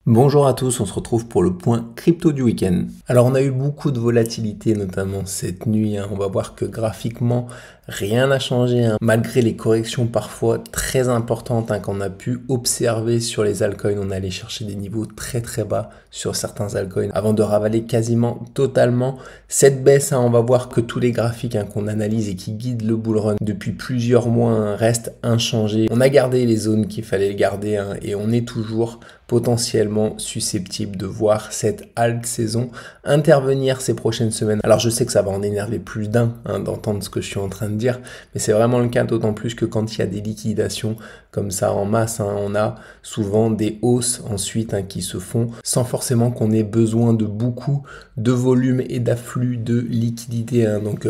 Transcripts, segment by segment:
Bonjour à tous, on se retrouve pour le point crypto du week-end. Alors on a eu beaucoup de volatilité notamment cette nuit, on va voir que graphiquement rien n'a changé, malgré les corrections parfois très importantes qu'on a pu observer sur les altcoins. On allait chercher des niveaux très bas sur certains altcoins avant de ravaler quasiment totalement cette baisse. On va voir que tous les graphiques qu'on analyse et qui guident le bull run depuis plusieurs mois restent inchangés. On a gardé les zones qu'il fallait garder et on est toujours potentiellement susceptible de voir cette halte saison intervenir ces prochaines semaines. Alors je sais que ça va en énerver plus d'un d'entendre ce que je suis en train de dire, mais c'est vraiment le cas, d'autant plus que quand il y a des liquidations comme ça en masse, on a souvent des hausses ensuite qui se font sans forcément qu'on ait besoin de beaucoup de volume et d'afflux de liquidités. Donc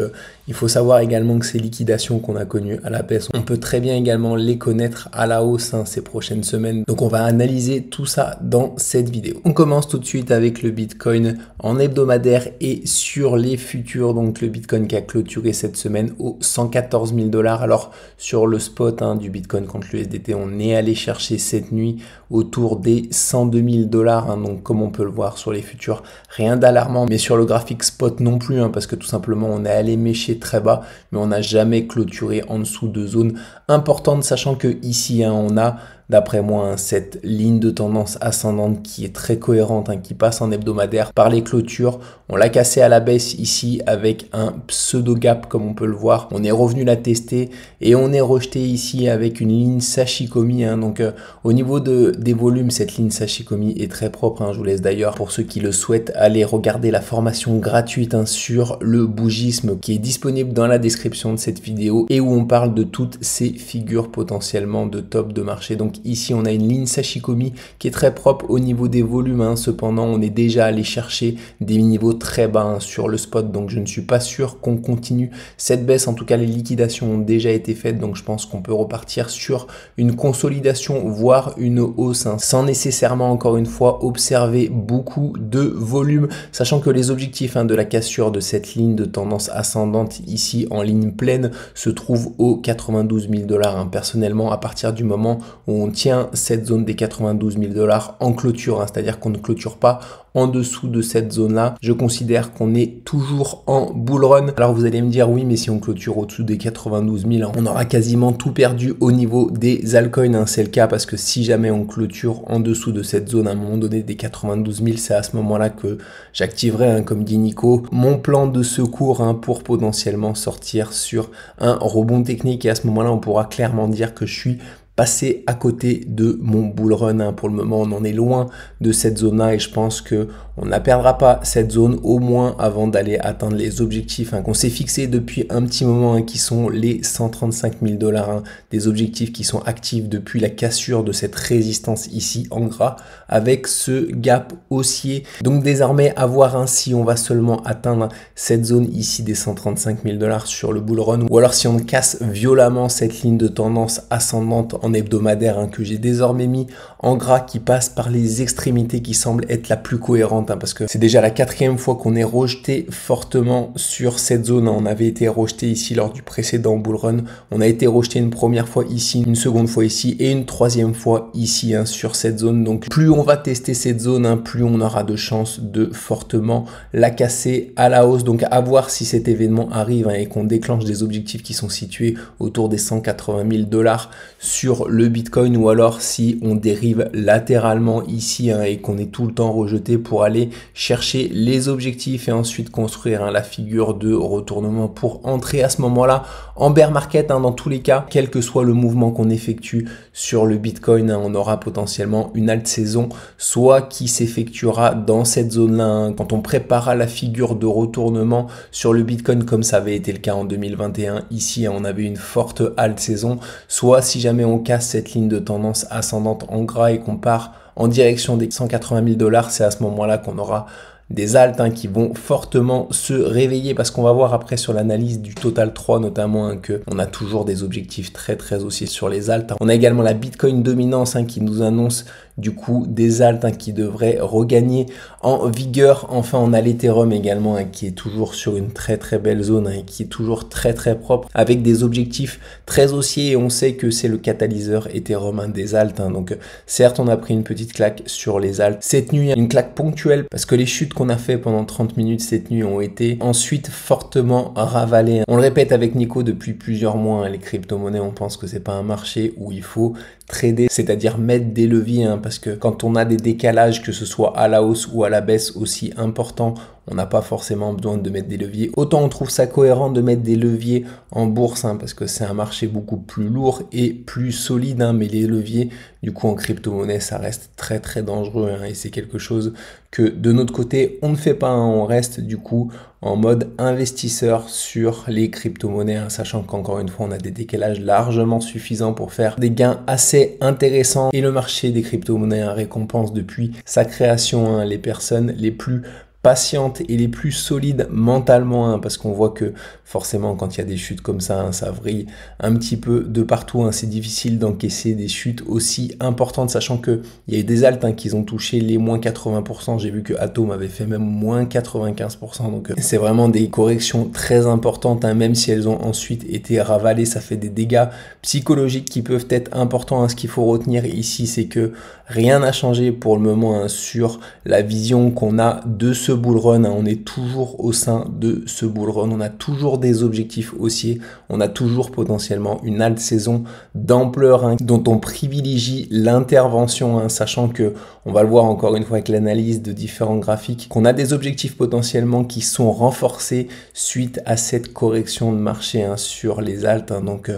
il faut savoir également que ces liquidations qu'on a connues à la baisse, on peut très bien également les connaître à la hausse ces prochaines semaines. Donc on va analyser tout ça dans cette vidéo. On commence tout de suite avec le Bitcoin en hebdomadaire et sur les futurs. Donc le Bitcoin qui a clôturé cette semaine aux 114 000 $. Alors sur le spot du Bitcoin contre l'USDT, on est allé chercher cette nuit autour des 102 000 $. Donc comme on peut le voir sur les futurs, rien d'alarmant, mais sur le graphique spot non plus, parce que tout simplement on est allé mécher très bas, mais on n'a jamais clôturé en dessous de zones importantes, sachant que ici on a, d'après moi, cette ligne de tendance ascendante qui est très cohérente, qui passe en hebdomadaire par les clôtures. On l'a cassé à la baisse ici avec un pseudo gap comme on peut le voir. On est revenu la tester et on est rejeté ici avec une ligne Sashikomi. Donc au niveau des volumes, cette ligne Sashikomi est très propre. Je vous laisse d'ailleurs, pour ceux qui le souhaitent, aller regarder la formation gratuite sur le bougisme qui est disponible dans la description de cette vidéo et où on parle de toutes ces figures potentiellement de top de marché. Donc ici on a une ligne Sashikomi qui est très propre au niveau des volumes. Cependant on est déjà allé chercher des niveaux très bas sur le spot, donc je ne suis pas sûr qu'on continue cette baisse. En tout cas les liquidations ont déjà été faites, donc je pense qu'on peut repartir sur une consolidation voire une hausse sans nécessairement, encore une fois, observer beaucoup de volume, sachant que les objectifs de la cassure de cette ligne de tendance ascendante ici en ligne pleine se trouvent aux 92 000 $. Personnellement, à partir du moment où on tient cette zone des 92 000 $ en clôture, c'est-à-dire qu'on ne clôture pas en dessous de cette zone-là, je considère qu'on est toujours en bull run. Alors vous allez me dire, oui, mais si on clôture au-dessous des 92 000, on aura quasiment tout perdu au niveau des altcoins. C'est le cas parce que si jamais on clôture en dessous de cette zone à un moment donné des 92 000, c'est à ce moment-là que j'activerai, comme dit Nico, mon plan de secours pour potentiellement sortir sur un rebond technique. Et à ce moment-là, on pourra clairement dire que je suis passer à côté de mon bull run. Pour le moment, on en est loin de cette zone-là et je pense que on ne perdra pas cette zone au moins avant d'aller atteindre les objectifs qu'on s'est fixés depuis un petit moment, qui sont les 135 000 $, des objectifs qui sont actifs depuis la cassure de cette résistance ici en gras avec ce gap haussier. Donc désormais à voir si on va seulement atteindre cette zone ici des 135 000 $ sur le bull run, ou alors si on casse violemment cette ligne de tendance ascendante en hebdomadaire que j'ai désormais mis en gras, qui passe par les extrémités, qui semble être la plus cohérente, parce que c'est déjà la 4e fois qu'on est rejeté fortement sur cette zone. On avait été rejeté ici lors du précédent bull run, on a été rejeté une première fois ici, une seconde fois ici et une 3e fois ici sur cette zone. Donc plus on va tester cette zone, plus on aura de chances de fortement la casser à la hausse. Donc à voir si cet événement arrive et qu'on déclenche des objectifs qui sont situés autour des 180 000 $ sur le Bitcoin, ou alors si on dérive latéralement ici et qu'on est tout le temps rejeté pour aller chercher les objectifs et ensuite construire la figure de retournement pour entrer à ce moment-là en bear market. Dans tous les cas, quel que soit le mouvement qu'on effectue sur le Bitcoin, on aura potentiellement une halte saison, soit qui s'effectuera dans cette zone-là quand on préparera la figure de retournement sur le Bitcoin, comme ça avait été le cas en 2021. Ici, on avait une forte halte saison, soit si jamais on casse cette ligne de tendance ascendante en gras et qu'on part en direction des 180 000 $, c'est à ce moment-là qu'on aura des alts qui vont fortement se réveiller, parce qu'on va voir après sur l'analyse du Total 3 notamment que on a toujours des objectifs très haussiers sur les alts. On a également la Bitcoin dominance qui nous annonce du coup des altes qui devraient regagner en vigueur. Enfin, on a l'Ethereum également qui est toujours sur une très très belle zone et qui est toujours très très propre avec des objectifs très haussiers, et on sait que c'est le catalyseur Ethereum des altes. Donc certes, on a pris une petite claque sur les altes cette nuit, une claque ponctuelle parce que les chutes qu'on a fait pendant 30 minutes cette nuit ont été ensuite fortement ravalées. On le répète avec Nico depuis plusieurs mois, les crypto-monnaies, on pense que c'est pas un marché où il faut trader, c'est-à-dire mettre des leviers, parce que quand on a des décalages, que ce soit à la hausse ou à la baisse aussi importants, on n'a pas forcément besoin de mettre des leviers. Autant on trouve ça cohérent de mettre des leviers en bourse, parce que c'est un marché beaucoup plus lourd et plus solide, mais les leviers, du coup, en crypto-monnaie, ça reste très très dangereux, et c'est quelque chose que de notre côté, on ne fait pas, on reste du coup en mode investisseur sur les crypto-monnaies, sachant qu'encore une fois, on a des décalages largement suffisants pour faire des gains assez intéressants, et le marché des crypto-monnaies récompense depuis sa création les personnes les plus patientes et les plus solides mentalement, parce qu'on voit que forcément quand il y a des chutes comme ça, ça vrille un petit peu de partout, c'est difficile d'encaisser des chutes aussi importantes, sachant que il y a eu des altes qui ont touché les moins 80%, j'ai vu que Atom avait fait même moins 95%, donc c'est vraiment des corrections très importantes, même si elles ont ensuite été ravalées, ça fait des dégâts psychologiques qui peuvent être importants. Ce qu'il faut retenir ici, c'est que rien n'a changé pour le moment sur la vision qu'on a de ce bull run, on est toujours au sein de ce bull run, on a toujours des objectifs haussiers, on a toujours potentiellement une haute saison d'ampleur dont on privilégie l'intervention, sachant que on va le voir encore une fois avec l'analyse de différents graphiques, qu'on a des objectifs potentiellement qui sont renforcés suite à cette correction de marché sur les altes, donc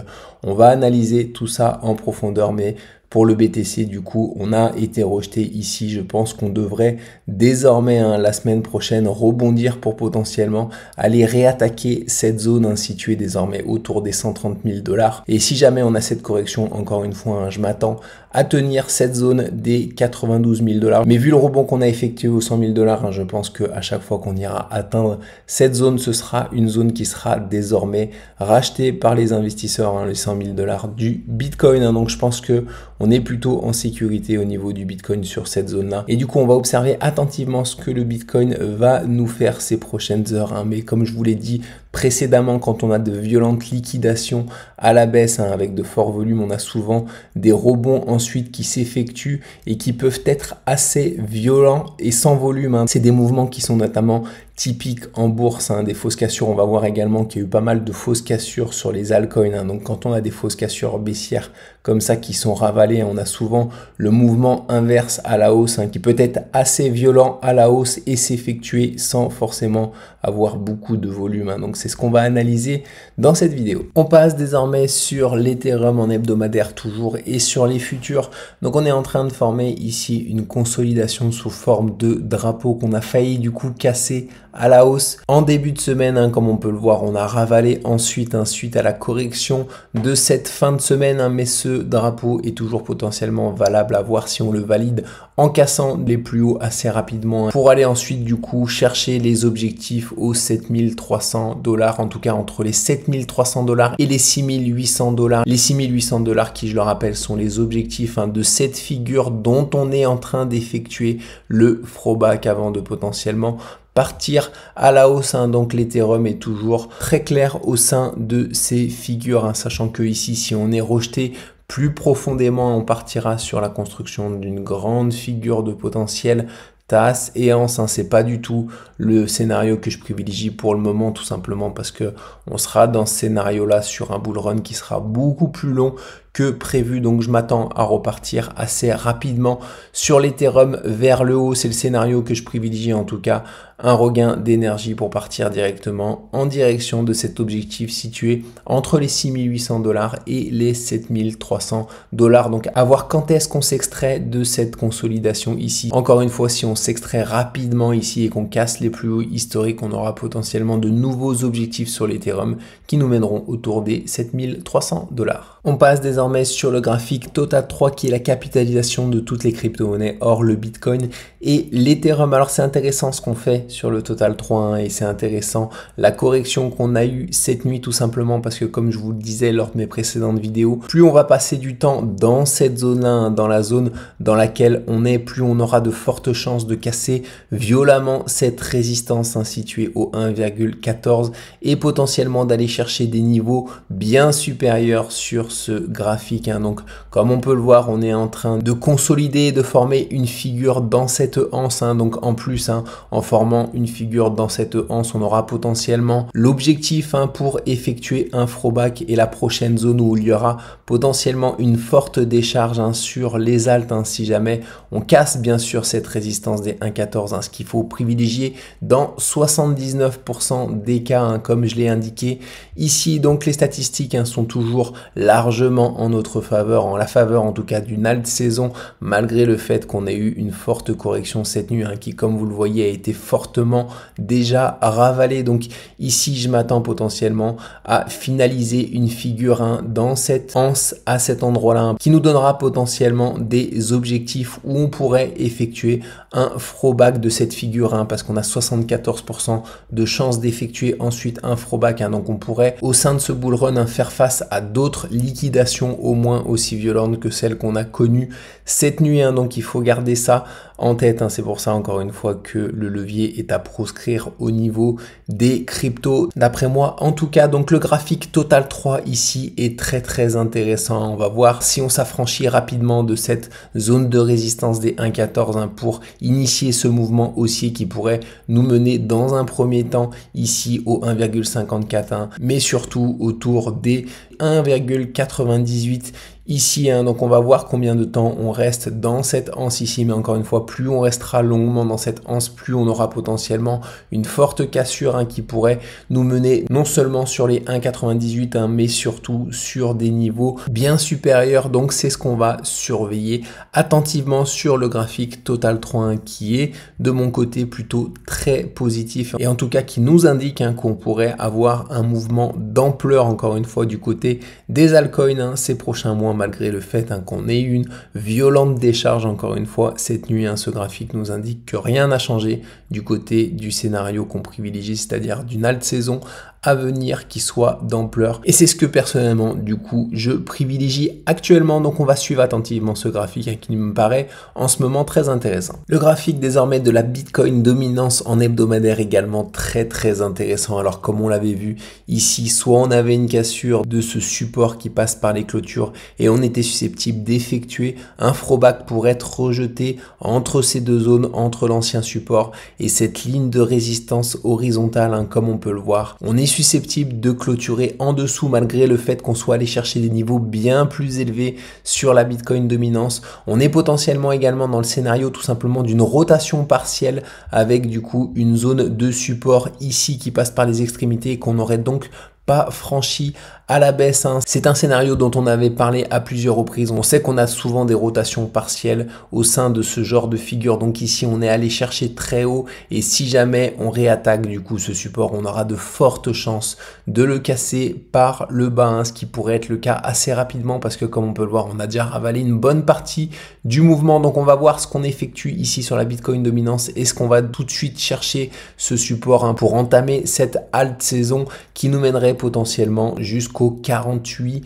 on va analyser tout ça en profondeur, mais pour le BTC, du coup, on a été rejeté ici. Je pense qu'on devrait désormais, la semaine prochaine, rebondir pour potentiellement aller réattaquer cette zone située désormais autour des 130 000 $. Et si jamais on a cette correction, encore une fois, je m'attends à tenir cette zone des 92 000 $. Mais vu le rebond qu'on a effectué aux 100 000 $, je pense qu'à chaque fois qu'on ira atteindre cette zone, ce sera une zone qui sera désormais rachetée par les investisseurs, les 100 000 $ du Bitcoin. Donc je pense que on est plutôt en sécurité au niveau du Bitcoin sur cette zone-là. Et du coup, on va observer attentivement ce que le Bitcoin va nous faire ces prochaines heures. Mais comme je vous l'ai dit précédemment, quand on a de violentes liquidations à la baisse, avec de forts volumes, on a souvent des rebonds ensuite qui s'effectuent et qui peuvent être assez violents et sans volume. C'est des mouvements qui sont notamment typiques en bourse, des fausses cassures. On va voir également qu'il y a eu pas mal de fausses cassures sur les altcoins. Donc quand on a des fausses cassures baissières comme ça qui sont ravalées, on a souvent le mouvement inverse à la hausse qui peut être assez violent à la hausse et s'effectuer sans forcément avoir beaucoup de volume. Donc c'est ce qu'on va analyser dans cette vidéo. On passe désormais sur l'Ethereum en hebdomadaire toujours et sur les futurs. Donc on est en train de former ici une consolidation sous forme de drapeau qu'on a failli du coup casser à la hausse en début de semaine, comme on peut le voir. On a ravalé ensuite suite à la correction de cette fin de semaine, mais ce drapeau est toujours potentiellement valable, à voir si on le valide en cassant les plus hauts assez rapidement pour aller ensuite du coup chercher les objectifs aux 7300 $, en tout cas entre les 7300 $ et les 6800 $. Les 6800 $ qui, je le rappelle, sont les objectifs de cette figure dont on est en train d'effectuer le throwback avant de potentiellement partir à la hausse. Donc l'Ethereum est toujours très clair au sein de ces figures, sachant que ici, si on est rejeté plus profondément, on partira sur la construction d'une grande figure de potentiel tasse et anse. C'est pas du tout le scénario que je privilégie pour le moment, tout simplement parce que on sera dans ce scénario là sur un bull run qui sera beaucoup plus long que prévu. Donc je m'attends à repartir assez rapidement sur l'Ethereum vers le haut. C'est le scénario que je privilégie, en tout cas un regain d'énergie pour partir directement en direction de cet objectif situé entre les 6800 $ et les 7300 $. Donc à voir quand est-ce qu'on s'extrait de cette consolidation ici. Encore une fois, si on s'extrait rapidement ici et qu'on casse les plus hauts historiques, on aura potentiellement de nouveaux objectifs sur l'Ethereum qui nous mèneront autour des 7300 $. On passe désormais désormais sur le graphique Total 3 qui est la capitalisation de toutes les crypto-monnaies hors le Bitcoin et l'Ethereum. Alors c'est intéressant ce qu'on fait sur le Total 3 hein, et c'est intéressant la correction qu'on a eue cette nuit tout simplement parce que comme je vous le disais lors de mes précédentes vidéos, plus on va passer du temps dans cette zone-là, hein, dans la zone dans laquelle on est, plus on aura de fortes chances de casser violemment cette résistance hein, située au 1,14 et potentiellement d'aller chercher des niveaux bien supérieurs sur ce graphique. Hein. Donc comme on peut le voir, on est en train de consolider et de former une figure dans cette anse. Hein. Donc en plus, hein, en formant une figure dans cette anse, on aura potentiellement l'objectif hein, pour effectuer un throwback et la prochaine zone où il y aura potentiellement une forte décharge hein, sur les alts hein, si jamais on casse bien sûr cette résistance des 1,14, hein, ce qu'il faut privilégier dans 79% des cas hein, comme je l'ai indiqué ici. Donc les statistiques hein, sont toujours largement en notre faveur, en la faveur en tout cas d'une alt saison malgré le fait qu'on ait eu une forte correction cette nuit hein, qui comme vous le voyez a été fortement déjà ravalée. Donc ici je m'attends potentiellement à finaliser une figure hein, dans cette anse à cet endroit là hein, qui nous donnera potentiellement des objectifs où on pourrait effectuer un throwback de cette figure hein, parce qu'on a 74% de chances d'effectuer ensuite un throwback hein, donc on pourrait au sein de ce bull run hein, faire face à d'autres liquidations au moins aussi violentes que celles qu'on a connues cette nuit hein, donc il faut garder ça en tête hein. C'est pour ça encore une fois que le levier est à proscrire au niveau des cryptos d'après moi en tout cas. Donc le graphique Total 3 ici est très intéressant. On va voir si on s'affranchit rapidement de cette zone de résistance des 1,14 hein, pour initier ce mouvement haussier qui pourrait nous mener dans un premier temps ici au 1,54 hein, mais surtout autour des 1,98 ici hein. Donc on va voir combien de temps on reste dans cette anse ici, mais encore une fois plus on restera longuement dans cette anse, plus on aura potentiellement une forte cassure hein, qui pourrait nous mener non seulement sur les 1,98 hein, mais surtout sur des niveaux bien supérieurs. Donc c'est ce qu'on va surveiller attentivement sur le graphique Total 3 hein, qui est de mon côté plutôt très positif et en tout cas qui nous indique hein, qu'on pourrait avoir un mouvement d'ampleur encore une fois du côté des altcoins hein, ces prochains mois malgré le fait hein, qu'on ait eu une violente décharge encore une fois cette nuit hein. Ce graphique nous indique que rien n'a changé du côté du scénario qu'on privilégie, c'est-à-dire d'une alt saison à venir qui soit d'ampleur et c'est ce que personnellement du coup je privilégie actuellement. Donc on va suivre attentivement ce graphique hein, qui me paraît en ce moment très intéressant. Le graphique désormais de la Bitcoin dominance en hebdomadaire également très intéressant. Alors comme on l'avait vu ici, soit on avait une cassure de ce support qui passe par les clôtures et on était susceptible d'effectuer un throwback pour être rejeté entre ces deux zones, entre l'ancien support et cette ligne de résistance horizontale hein, comme on peut le voir. On est susceptible de clôturer en dessous malgré le fait qu'on soit allé chercher des niveaux bien plus élevés sur la Bitcoin dominance. On est potentiellement également dans le scénario tout simplement d'une rotation partielle avec du coup une zone de support ici qui passe par les extrémités et qu'on aurait donc pas franchi à la baisse hein. C'est un scénario dont on avait parlé à plusieurs reprises. On sait qu'on a souvent des rotations partielles au sein de ce genre de figure. Donc ici, on est allé chercher très haut et si jamais on réattaque du coup ce support, on aura de fortes chances de le casser par le bas, hein, ce qui pourrait être le cas assez rapidement parce que comme on peut le voir, on a déjà ravalé une bonne partie du mouvement. Donc on va voir ce qu'on effectue ici sur la Bitcoin dominance. Est-ce qu'on va tout de suite chercher ce support hein, pour entamer cette alt saison qui nous mènerait potentiellement jusqu'au 48%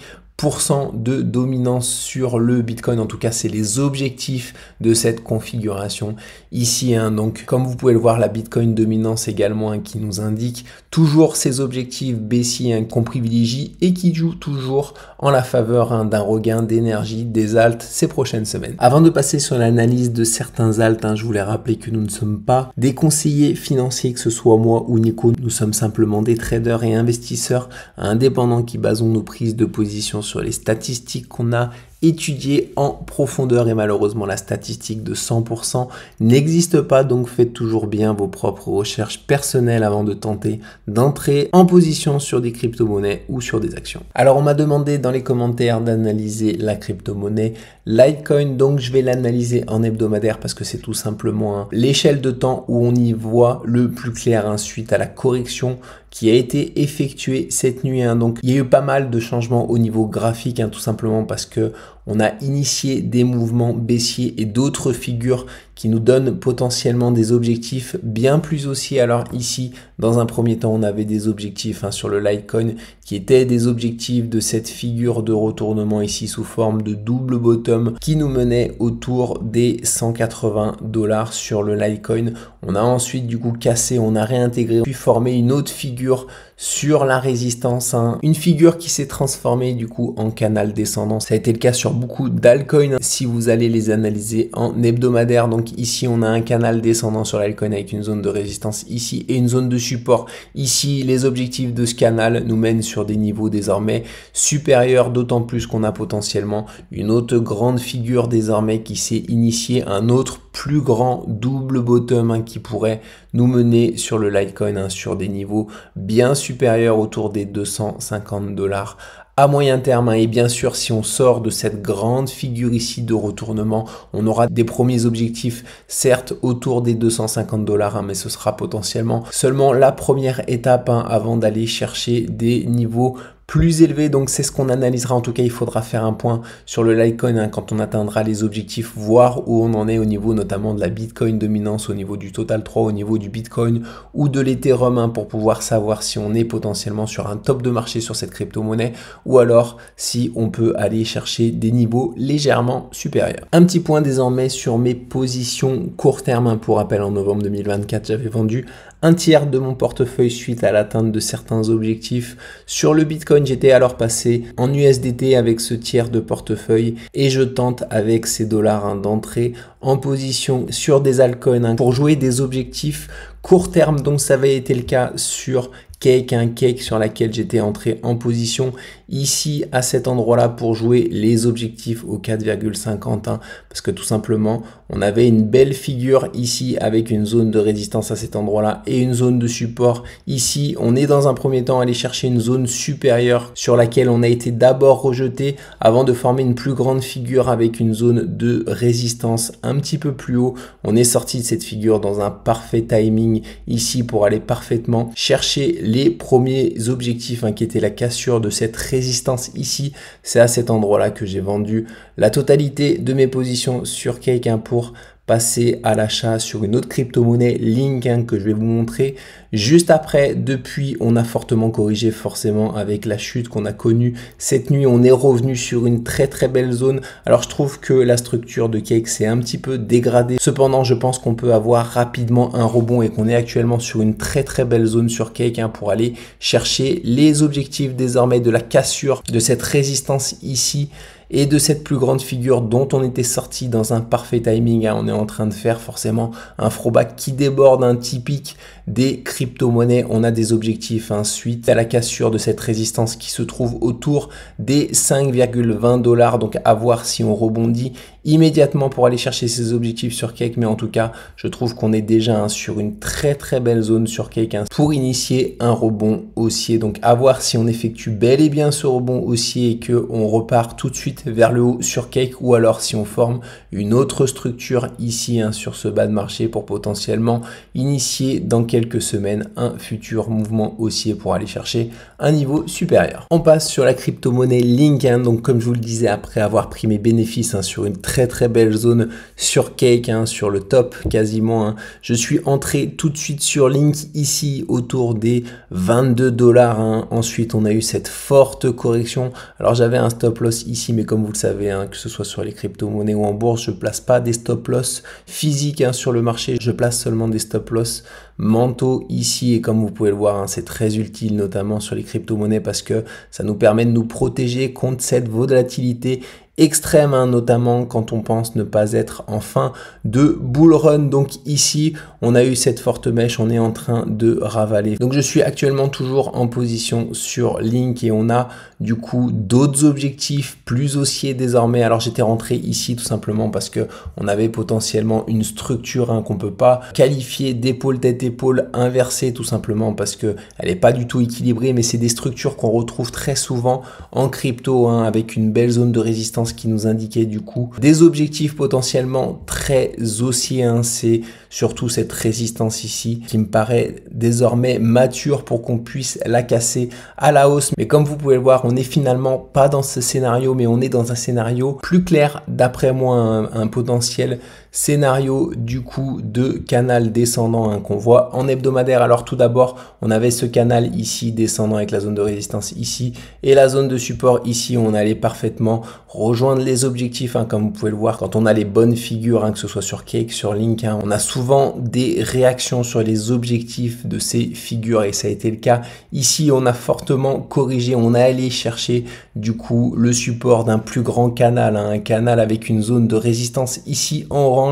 de dominance sur le Bitcoin. En tout cas, c'est les objectifs de cette configuration ici hein. Donc comme vous pouvez le voir, la Bitcoin dominance également hein, qui nous indique toujours ces objectifs baissiers hein, qu'on privilégie et qui jouent toujours en la faveur hein, d'un regain d'énergie des alts ces prochaines semaines. Avant de passer sur l'analyse de certains alts hein, je voulais rappeler que nous ne sommes pas des conseillers financiers, que ce soit moi ou Nico. Nous sommes simplement des traders et investisseurs indépendants qui basons nos prises de position sur les statistiques qu'on a étudier en profondeur et malheureusement la statistique de 100% n'existe pas, donc faites toujours bien vos propres recherches personnelles avant de tenter d'entrer en position sur des crypto-monnaies ou sur des actions. Alors on m'a demandé dans les commentaires d'analyser la crypto-monnaie Litecoin, donc je vais l'analyser en hebdomadaire parce que c'est tout simplement l'échelle de temps où on y voit le plus clair suite à la correction qui a été effectuée cette nuit. Donc il y a eu pas mal de changements au niveau graphique, tout simplement parce que on a initié des mouvements baissiers et d'autres figures qui nous donnent potentiellement des objectifs bien plus haussiers. Alors ici, dans un premier temps, on avait des objectifs sur le Litecoin qui étaient des objectifs de cette figure de retournement ici sous forme de double bottom qui nous menait autour des 180 $ sur le Litecoin. On a ensuite du coup cassé, on a réintégré puis formé une autre figure sur la résistance, une figure qui s'est transformée du coup en canal descendant. Ça a été le cas sur beaucoup d'altcoins si vous allez les analyser en hebdomadaire. Donc ici on a un canal descendant sur l'altcoin avec une zone de résistance ici et une zone de support ici. Les objectifs de ce canal nous mènent sur des niveaux désormais supérieurs, d'autant plus qu'on a potentiellement une autre grande figure désormais qui s'est initiée, un autre plus grand double bottom qui pourrait nous mener sur le Litecoin sur des niveaux bien supérieurs autour des 250 $ à moyen terme. Et bien sûr, si on sort de cette grande figure ici de retournement, on aura des premiers objectifs, certes autour des 250 $, mais ce sera potentiellement seulement la première étape avant d'aller chercher des niveaux plus élevé. Donc c'est ce qu'on analysera. En tout cas, il faudra faire un point sur le Litecoin quand on atteindra les objectifs, voir où on en est au niveau notamment de la Bitcoin dominance, au niveau du Total 3, au niveau du Bitcoin ou de l'Ethereum pour pouvoir savoir si on est potentiellement sur un top de marché sur cette crypto-monnaie ou alors si on peut aller chercher des niveaux légèrement supérieurs. Un petit point désormais sur mes positions court terme. Pour rappel, en novembre 2024, j'avais vendu un tiers de mon portefeuille suite à l'atteinte de certains objectifs. Sur le Bitcoin, j'étais alors passé en USDT avec ce tiers de portefeuille et je tente avec ces dollars d'entrer en position sur des altcoins pour jouer des objectifs court terme. Donc ça avait été le cas sur Cake, Cake sur laquelle j'étais entré en position ici à cet endroit-là pour jouer les objectifs au 4,50 parce que tout simplement on avait une belle figure ici avec une zone de résistance à cet endroit-là et une zone de support ici. On est dans un premier temps allé chercher une zone supérieure sur laquelle on a été d'abord rejeté avant de former une plus grande figure avec une zone de résistance un petit peu plus haut. On est sorti de cette figure dans un parfait timing ici pour aller parfaitement chercher les premiers objectifs qui étaient la cassure de cette résistance ici. C'est à cet endroit-là que j'ai vendu la totalité de mes positions sur Cake pour passer à l'achat sur une autre crypto-monnaie Link que je vais vous montrer juste après. Depuis, on a fortement corrigé forcément avec la chute qu'on a connue cette nuit. On est revenu sur une très belle zone. Alors je trouve que la structure de Cake s'est un petit peu dégradée. Cependant, je pense qu'on peut avoir rapidement un rebond et qu'on est actuellement sur une très belle zone sur Cake pour aller chercher les objectifs désormais de la cassure de cette résistance ici et de cette plus grande figure dont on était sorti dans un parfait timing. On est en train de faire forcément un throwback qui déborde typique des crypto-monnaies. On a des objectifs suite à la cassure de cette résistance qui se trouve autour des 5,20 $. Donc à voir si on rebondit immédiatement pour aller chercher ces objectifs sur Cake. Mais en tout cas, je trouve qu'on est déjà sur une très belle zone sur Cake pour initier un rebond haussier. Donc à voir si on effectue bel et bien ce rebond haussier et qu'on repart tout de suite vers le haut sur Cake ou alors si on forme une autre structure ici sur ce bas de marché pour potentiellement initier dans quelques semaines un futur mouvement haussier pour aller chercher un niveau supérieur. On passe sur la crypto-monnaie Link. Donc comme je vous le disais, après avoir pris mes bénéfices sur une très belle zone sur Cake, sur le top quasiment, je suis entré tout de suite sur Link ici autour des 22 $. Ensuite on a eu cette forte correction. Alors j'avais un stop loss ici, mais comme vous le savez, que ce soit sur les crypto-monnaies ou en bourse, je place pas des stop loss physiques sur le marché, je place seulement des stop loss mentaux ici. Et comme vous pouvez le voir, c'est très utile notamment sur les crypto-monnaies parce que ça nous permet de nous protéger contre cette volatilité extrême, notamment quand on pense ne pas être en fin de bull run. Donc ici, on a eu cette forte mèche, on est en train de ravaler. Donc je suis actuellement toujours en position sur Link et on a du coup d'autres objectifs plus haussiers désormais. Alors j'étais rentré ici tout simplement parce que on avait potentiellement une structure qu'on peut pas qualifier d'épaule tête épaule inversée, tout simplement parce que elle est pas du tout équilibrée, mais c'est des structures qu'on retrouve très souvent en crypto, avec une belle zone de résistance qui nous indiquait du coup des objectifs potentiellement très haussiers. C'est surtout cette résistance ici qui me paraît désormais mature pour qu'on puisse la casser à la hausse. Mais comme vous pouvez le voir, on n'est finalement pas dans ce scénario, mais on est dans un scénario plus clair, d'après moi, un potentiel scénario du coup de canal descendant qu'on voit en hebdomadaire. Alors tout d'abord, on avait ce canal ici descendant avec la zone de résistance ici et la zone de support ici. On allait parfaitement rejoindre les objectifs, comme vous pouvez le voir quand on a les bonnes figures, que ce soit sur Cake, sur Link, on a souvent des réactions sur les objectifs de ces figures et ça a été le cas ici. On a fortement corrigé, on a allé chercher du coup le support d'un plus grand canal, un canal avec une zone de résistance ici en orange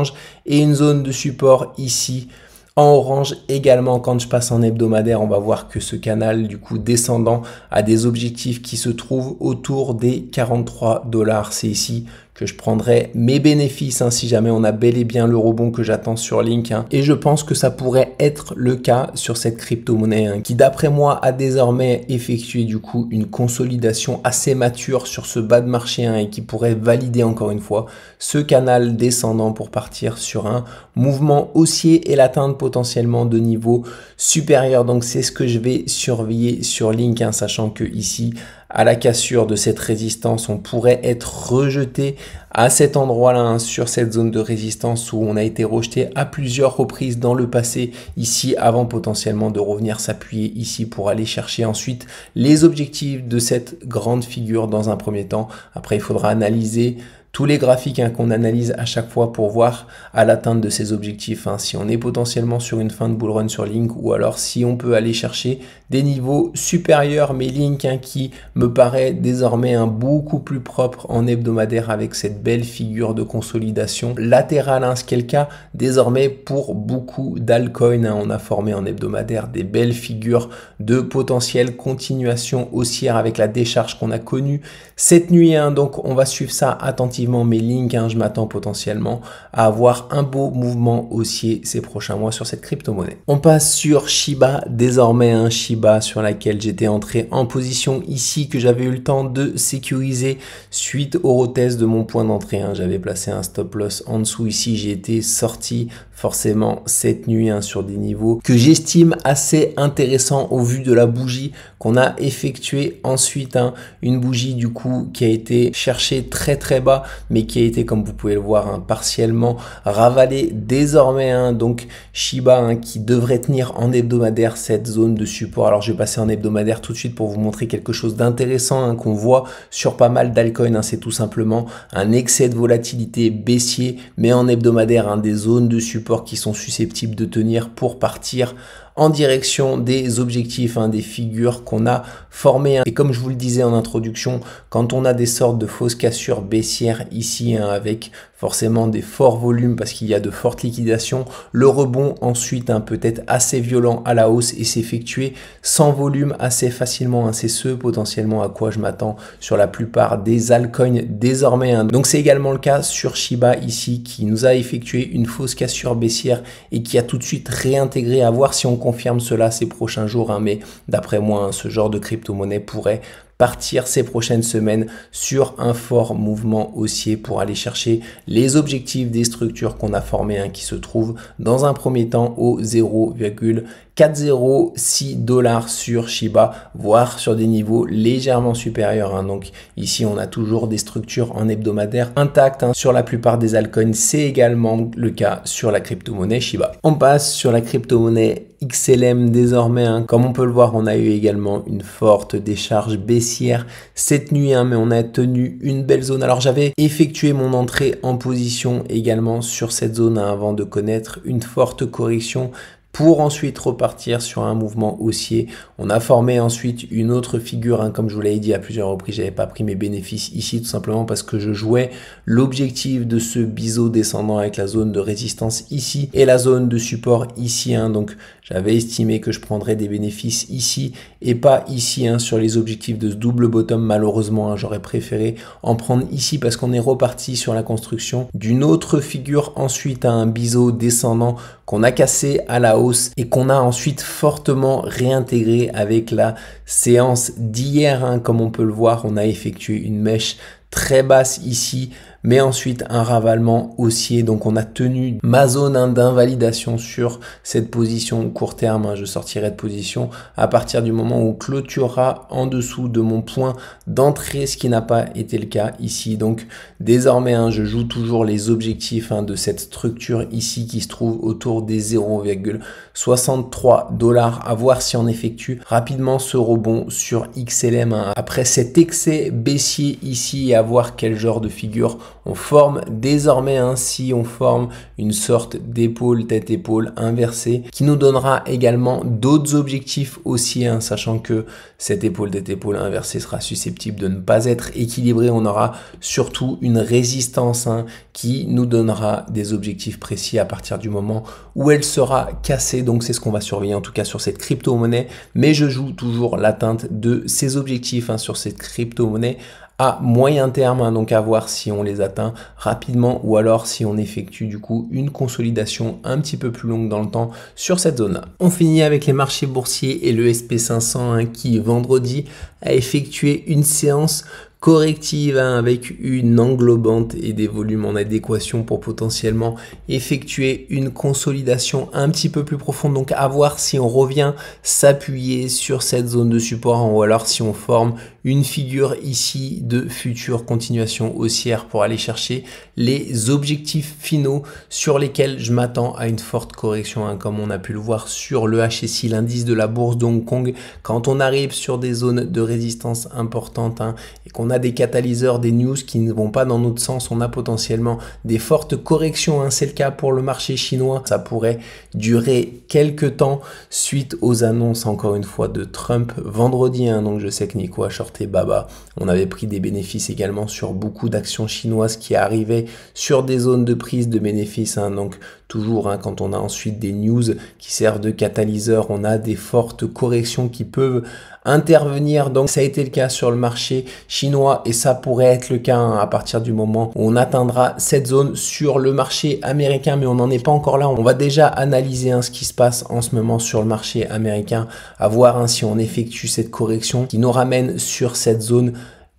et une zone de support ici en orange également. Quand je passe en hebdomadaire, on va voir que ce canal du coup descendant a des objectifs qui se trouvent autour des 43 $. C'est ici que je prendrai mes bénéfices si jamais on a bel et bien le rebond que j'attends sur Link. Et je pense que ça pourrait être le cas sur cette crypto-monnaie qui d'après moi a désormais effectué du coup une consolidation assez mature sur ce bas de marché et qui pourrait valider encore une fois ce canal descendant pour partir sur un mouvement haussier et l'atteindre potentiellement de niveaux supérieurs. Donc c'est ce que je vais surveiller sur Link, sachant que ici à la cassure de cette résistance, on pourrait être rejeté à cet endroit-là, sur cette zone de résistance où on a été rejeté à plusieurs reprises dans le passé ici, avant potentiellement de revenir s'appuyer ici pour aller chercher ensuite les objectifs de cette grande figure dans un premier temps. Après, il faudra analyser tous les graphiques qu'on analyse à chaque fois pour voir à l'atteinte de ces objectifs, si on est potentiellement sur une fin de bull run sur Link ou alors si on peut aller chercher des niveaux supérieurs. Mais Link qui me paraît désormais beaucoup plus propre en hebdomadaire avec cette belle figure de consolidation latérale, ce qui est le cas désormais pour beaucoup d'altcoins. On a formé en hebdomadaire des belles figures de potentielle continuation haussière avec la décharge qu'on a connue cette nuit. Donc on va suivre ça attentivement. Mais Link, je m'attends potentiellement à avoir un beau mouvement haussier ces prochains mois sur cette crypto-monnaie. On passe sur Shiba désormais, Shiba sur laquelle j'étais entré en position ici, que j'avais eu le temps de sécuriser suite au retest de mon point d'entrée. J'avais placé un stop loss en dessous ici, j'ai été sorti forcément cette nuit sur des niveaux que j'estime assez intéressants au vu de la bougie qu'on a effectuée ensuite, une bougie du coup qui a été cherchée très très bas mais qui a été, comme vous pouvez le voir, partiellement ravalée désormais. Donc Shiba qui devrait tenir en hebdomadaire cette zone de support. Alors je vais passer en hebdomadaire tout de suite pour vous montrer quelque chose d'intéressant qu'on voit sur pas mal d'altcoins. C'est tout simplement un excès de volatilité baissier, mais en hebdomadaire, des zones de support qui sont susceptibles de tenir pour partir en direction des objectifs, des figures qu'on a formées. Et comme je vous le disais en introduction, quand on a des sortes de fausses cassures baissières ici, avec forcément des forts volumes parce qu'il y a de fortes liquidations, le rebond ensuite peut être assez violent à la hausse et s'effectuer sans volume assez facilement. C'est ce potentiellement à quoi je m'attends sur la plupart des altcoins désormais. Donc c'est également le cas sur Shiba ici qui nous a effectué une fausse cassure baissière et qui a tout de suite réintégré. À voir si on confirme cela ces prochains jours, mais d'après moi, ce genre de crypto-monnaie pourrait partir ces prochaines semaines sur un fort mouvement haussier pour aller chercher les objectifs des structures qu'on a formées, qui se trouvent dans un premier temps au 0,406 $ sur Shiba, voire sur des niveaux légèrement supérieurs. Donc ici, on a toujours des structures en hebdomadaire intactes. Sur la plupart des altcoins, c'est également le cas sur la crypto-monnaie Shiba. On passe sur la crypto-monnaie XLM désormais. Comme on peut le voir, on a eu également une forte décharge baissière cette nuit, mais on a tenu une belle zone. Alors j'avais effectué mon entrée en position également sur cette zone avant de connaître une forte correction pour ensuite repartir sur un mouvement haussier. On a formé ensuite une autre figure, comme je vous l'avais dit à plusieurs reprises, j'avais pas pris mes bénéfices ici tout simplement parce que je jouais l'objectif de ce biseau descendant avec la zone de résistance ici et la zone de support ici. Donc j'avais estimé que je prendrais des bénéfices ici et pas ici sur les objectifs de ce double bottom. Malheureusement, j'aurais préféré en prendre ici parce qu'on est reparti sur la construction d'une autre figure ensuite à un biseau descendant qu'on a cassé à la hausse et qu'on a ensuite fortement réintégré avec la séance d'hier. Comme on peut le voir, on a effectué une mèche très basse ici, mais ensuite un ravalement haussier. Donc on a tenu ma zone d'invalidation sur cette position court terme. Je sortirai de position à partir du moment où on clôturera en dessous de mon point d'entrée, ce qui n'a pas été le cas ici. Donc désormais, je joue toujours les objectifs de cette structure ici qui se trouve autour des 0,63 $. À voir si on effectue rapidement ce rebond sur XLM après cet excès baissier ici et à voir quel genre de figure on forme désormais. Si on forme une sorte d'épaule tête-épaule inversée qui nous donnera également d'autres objectifs aussi, sachant que cette épaule tête-épaule inversée sera susceptible de ne pas être équilibrée. On aura surtout une résistance qui nous donnera des objectifs précis à partir du moment où elle sera cassée. Donc c'est ce qu'on va surveiller en tout cas sur cette crypto-monnaie, mais je joue toujours l'atteinte de ces objectifs sur cette crypto-monnaie à moyen terme, donc à voir si on les atteint rapidement ou alors si on effectue du coup une consolidation un petit peu plus longue dans le temps sur cette zone-là. On finit avec les marchés boursiers et le SP500 qui vendredi a effectué une séance corrective avec une englobante et des volumes en adéquation pour potentiellement effectuer une consolidation un petit peu plus profonde. Donc à voir si on revient s'appuyer sur cette zone de support ou alors si on forme une figure ici de future continuation haussière pour aller chercher les objectifs finaux sur lesquels je m'attends à une forte correction, comme on a pu le voir sur le HSI, l'indice de la bourse de Hong Kong. Quand on arrive sur des zones de résistance importantes et qu'on a des catalyseurs, des news qui ne vont pas dans notre sens, on a potentiellement des fortes corrections. C'est le cas pour le marché chinois. Ça pourrait durer quelques temps suite aux annonces encore une fois de Trump vendredi. Donc je sais que Nico a shorté Baba. On avait pris des bénéfices également sur beaucoup d'actions chinoises qui arrivaient sur des zones de prise de bénéfices. Donc toujours quand on a ensuite des news qui servent de catalyseur, on a des fortes corrections qui peuvent intervenir. Donc ça a été le cas sur le marché chinois et ça pourrait être le cas à partir du moment où on atteindra cette zone sur le marché américain, mais on n'en est pas encore là. On va déjà analyser ce qui se passe en ce moment sur le marché américain, à voir si on effectue cette correction qui nous ramène sur cette zone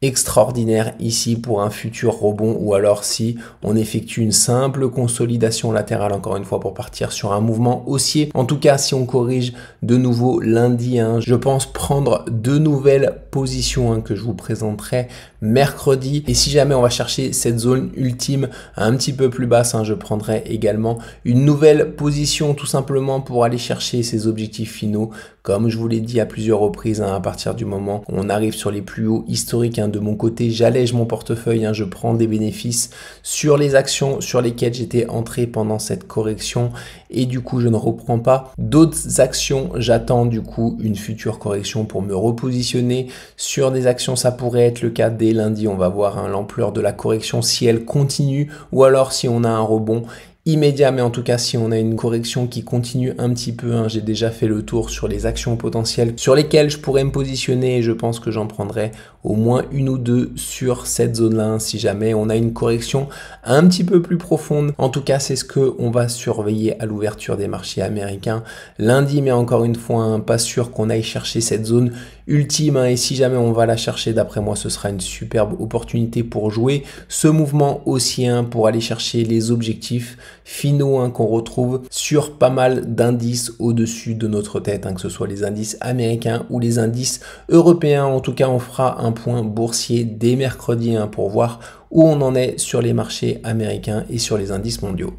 extraordinaire ici pour un futur rebond ou alors si on effectue une simple consolidation latérale encore une fois pour partir sur un mouvement haussier. En tout cas, si on corrige de nouveau lundi, je pense prendre de nouvelles positions que je vous présenterai mercredi. Et si jamais on va chercher cette zone ultime un petit peu plus basse, je prendrai également une nouvelle position tout simplement pour aller chercher ces objectifs finaux. Comme je vous l'ai dit à plusieurs reprises, à partir du moment où on arrive sur les plus hauts historiques, de mon côté, j'allège mon portefeuille, je prends des bénéfices sur les actions sur lesquelles j'étais entré pendant cette correction et du coup, je ne reprends pas d'autres actions. J'attends du coup une future correction pour me repositionner sur des actions. Ça pourrait être le cas dès lundi. On va voir l'ampleur de la correction si elle continue ou alors si on a un rebond immédiat, mais en tout cas si on a une correction qui continue un petit peu, j'ai déjà fait le tour sur les actions potentielles sur lesquelles je pourrais me positionner et je pense que j'en prendrai au moins une ou deux sur cette zone-là si jamais on a une correction un petit peu plus profonde. En tout cas, c'est ce que on va surveiller à l'ouverture des marchés américains lundi, mais encore une fois, pas sûr qu'on aille chercher cette zone ultime et si jamais on va la chercher, d'après moi, ce sera une superbe opportunité pour jouer ce mouvement haussier pour aller chercher les objectifs finaux qu'on retrouve sur pas mal d'indices au-dessus de notre tête, que ce soit les indices américains ou les indices européens. En tout cas, on fera un point boursier dès mercredi pour voir où on en est sur les marchés américains et sur les indices mondiaux.